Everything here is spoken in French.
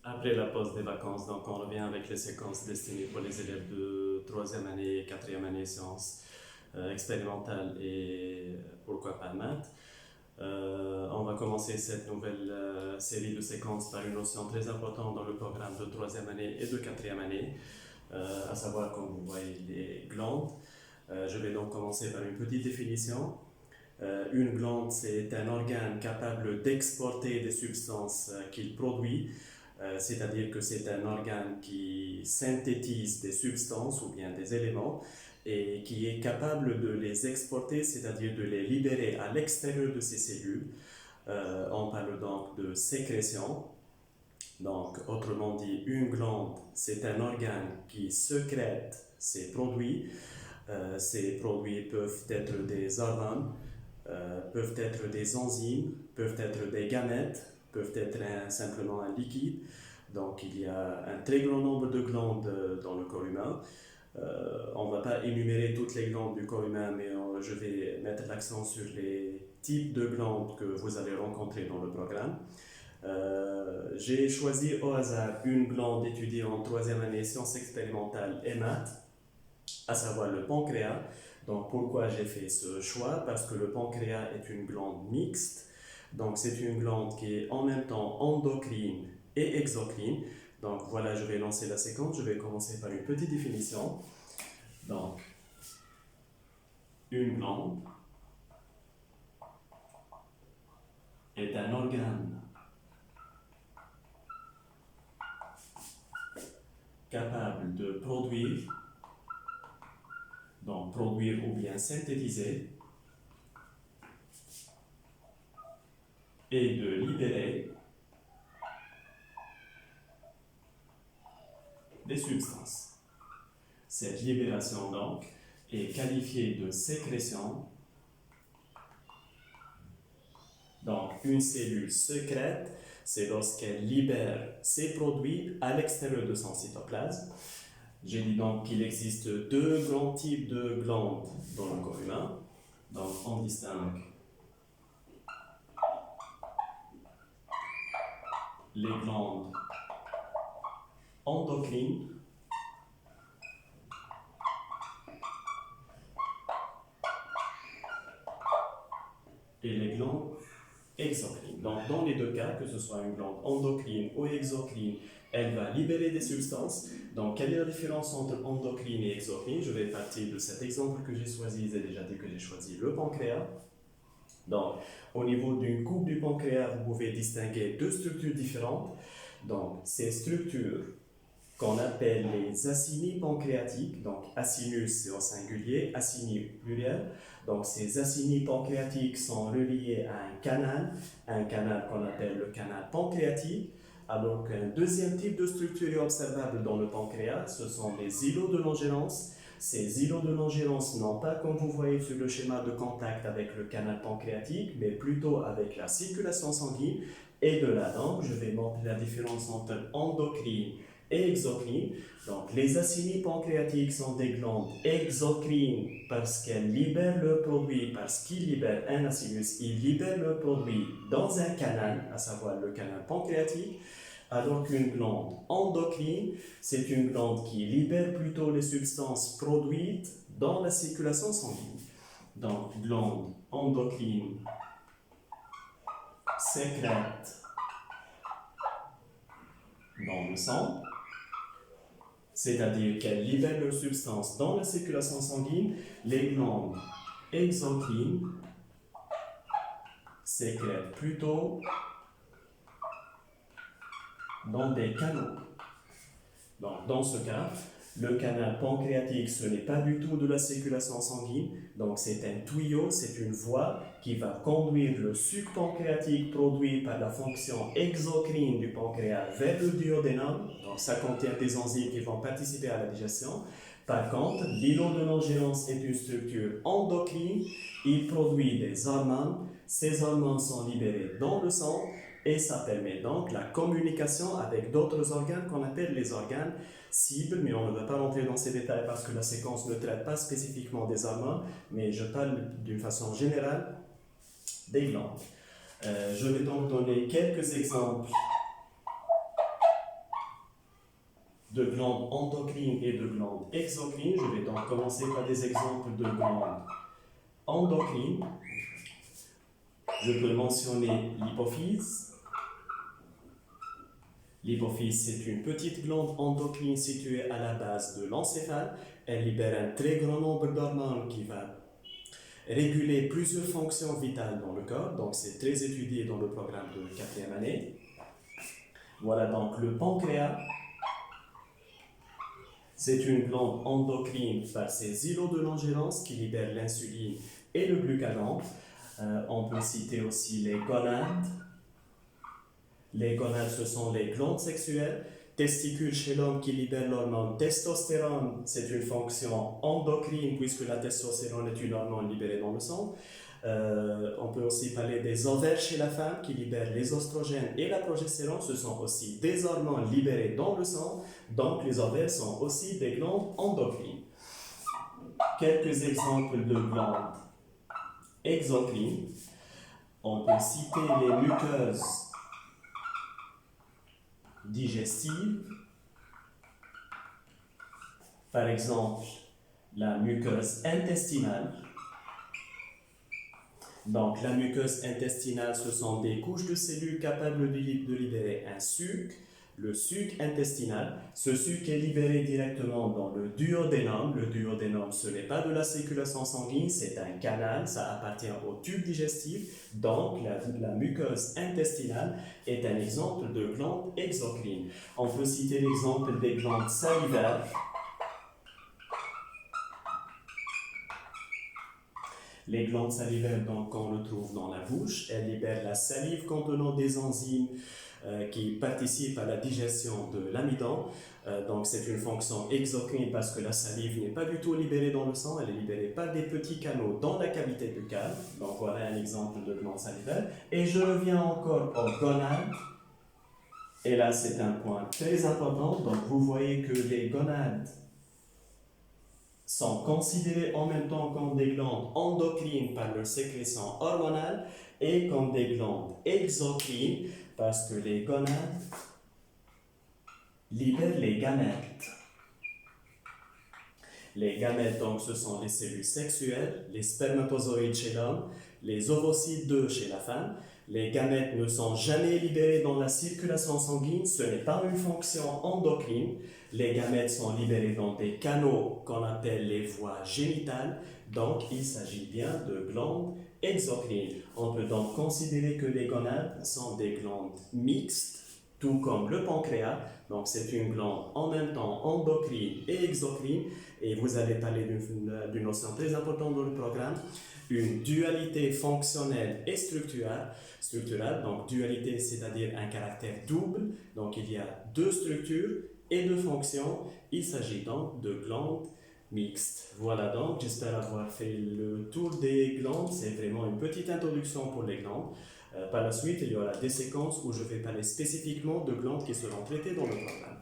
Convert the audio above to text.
Après la pause des vacances, donc on revient avec les séquences destinées pour les élèves de troisième année, quatrième année sciences expérimentales et pourquoi pas maths. On va commencer cette nouvelle série de séquences par une notion très importante dans le programme de troisième année et de quatrième année, à savoir, comme vous voyez, les glandes. Je vais donc commencer par une petite définition. Une glande, c'est un organe capable d'exporter des substances qu'il produit, c'est-à-dire que c'est un organe qui synthétise des substances ou bien des éléments et qui est capable de les exporter, c'est-à-dire de les libérer à l'extérieur de ses cellules. On parle donc de sécrétion. Donc, autrement dit, une glande, c'est un organe qui sécrète ses produits. Ces produits peuvent être des hormones, peuvent être des enzymes, peuvent être des gamètes, peuvent être simplement un liquide. Donc il y a un très grand nombre de glandes dans le corps humain. On ne va pas énumérer toutes les glandes du corps humain, mais je vais mettre l'accent sur les types de glandes que vous allez rencontrer dans le programme. J'ai choisi au hasard une glande étudiée en troisième année sciences expérimentales et maths, à savoir le pancréas. Donc pourquoi j'ai fait ce choix? Parce que le pancréas est une glande mixte. Donc c'est une glande qui est en même temps endocrine et exocrine. Donc voilà, je vais lancer la séquence. Je vais commencer par une petite définition. Donc, une glande est un organe capable de produire, donc produire ou bien synthétiser, et de libérer des substances. Cette libération donc est qualifiée de sécrétion. Donc une cellule sécrète, c'est lorsqu'elle libère ses produits à l'extérieur de son cytoplasme. J'ai dit donc qu'il existe deux grands types de glandes dans le corps humain. Donc on distingue les glandes endocrines et les glandes exocrines. Donc dans les deux cas, que ce soit une glande endocrine ou exocrine, elle va libérer des substances. Donc quelle est la différence entre endocrine et exocrine? Je vais partir de cet exemple que j'ai choisi. J'ai déjà dit que j'ai choisi le pancréas. Donc au niveau d'une coupe du pancréas, vous pouvez distinguer deux structures différentes. Donc ces structures qu'on appelle les acinis pancréatiques, donc acinus c'est au singulier, acini pluriel. Donc ces acinis pancréatiques sont reliés à un canal qu'on appelle le canal pancréatique. Alors qu'un deuxième type de structure est observable dans le pancréas, ce sont les îlots de Langérance. Ces îlots de Langérance n'ont pas, comme vous voyez sur le schéma, de contact avec le canal pancréatique, mais plutôt avec la circulation sanguine. Et de là donc, je vais montrer la différence entre endocrine et exocrine. Donc les acinis pancréatiques sont des glandes exocrines parce qu'elles libèrent le produit, parce qu'ils libèrent un acinus, ils libèrent le produit dans un canal, à savoir le canal pancréatique, alors qu'une glande endocrine, c'est une glande qui libère plutôt les substances produites dans la circulation sanguine. Donc glande endocrine sécrète dans le sang, c'est-à-dire qu'elles libèrent leurs substances dans la circulation sanguine. Les glandes exocrines sécrètent plutôt dans des canaux. Donc, dans ce cas, le canal pancréatique, ce n'est pas du tout de la circulation sanguine, donc c'est un tuyau, c'est une voie qui va conduire le suc pancréatique produit par la fonction exocrine du pancréas vers le duodénum. Donc ça contient des enzymes qui vont participer à la digestion. Par contre, l'îlot de Langérance est une structure endocrine, il produit des hormones, ces hormones sont libérées dans le sang et ça permet donc la communication avec d'autres organes qu'on appelle les organes cibles, mais on ne va pas rentrer dans ces détails parce que la séquence ne traite pas spécifiquement des hormones, mais je parle d'une façon générale des glandes. Je vais donc donner quelques exemples de glandes endocrines et de glandes exocrines. Je vais donc commencer par des exemples de glandes endocrines. Je peux mentionner l'hypophyse. L'hypophyse, c'est une petite glande endocrine située à la base de l'encéphale. Elle libère un très grand nombre d'hormones qui va réguler plusieurs fonctions vitales dans le corps. Donc, c'est très étudié dans le programme de 4e année. Voilà donc le pancréas. C'est une glande endocrine par ses îlots de Langerhans qui libèrent l'insuline et le glucagon. On peut citer aussi les gonades. Les gonades, ce sont les glandes sexuelles. Testicules chez l'homme qui libèrent l'hormone testostérone. C'est une fonction endocrine puisque la testostérone est une hormone libérée dans le sang. On peut aussi parler des ovaires chez la femme qui libèrent les oestrogènes et la progestérone. Ce sont aussi des hormones libérées dans le sang. Donc les ovaires sont aussi des glandes endocrines. Quelques exemples de glandes exocrines. On peut citer les muqueuses digestives. Par exemple, la muqueuse intestinale. Donc, la muqueuse intestinale, ce sont des couches de cellules capables de libérer un suc, le suc intestinal. Ce suc est libéré directement dans le duodénum. Le duodénum, ce n'est pas de la circulation sanguine, c'est un canal, ça appartient au tube digestif. Donc, la muqueuse intestinale est un exemple de glande exocrine. On peut citer l'exemple des glandes salivaires. Les glandes salivaires, donc, on le trouve dans la bouche. Elles libèrent la salive contenant des enzymes qui participent à la digestion de l'amidon. Donc, c'est une fonction exocrine parce que la salive n'est pas du tout libérée dans le sang. Elle est libérée par des petits canaux dans la cavité buccale. Donc, voilà un exemple de glande salivaire. Et je reviens encore aux gonades. Et là, c'est un point très important. Donc, vous voyez que les gonades sont considérées en même temps comme des glandes endocrines par leur sécrétion hormonale et comme des glandes exocrines parce que les gonades libèrent les gamètes. Les gamètes, donc, ce sont les cellules sexuelles, les spermatozoïdes chez l'homme, les ovocytes chez la femme. Les gamètes ne sont jamais libérés dans la circulation sanguine, ce n'est pas une fonction endocrine. Les gamètes sont libérés dans des canaux qu'on appelle les voies génitales, donc il s'agit bien de glandes exocrines. On peut donc considérer que les gonades sont des glandes mixtes, tout comme le pancréas. Donc c'est une glande en même temps endocrine et exocrine, et vous allez parler d'une notion très importante dans le programme, une dualité fonctionnelle et structurale. Donc dualité, c'est-à-dire un caractère double, donc il y a deux structures et deux fonctions. Il s'agit donc de glandes mixtes. Voilà, donc j'espère avoir fait le tour des glandes. C'est vraiment une petite introduction pour les glandes. Par la suite, il y aura des séquences où je vais parler spécifiquement de glandes qui seront traitées dans le programme.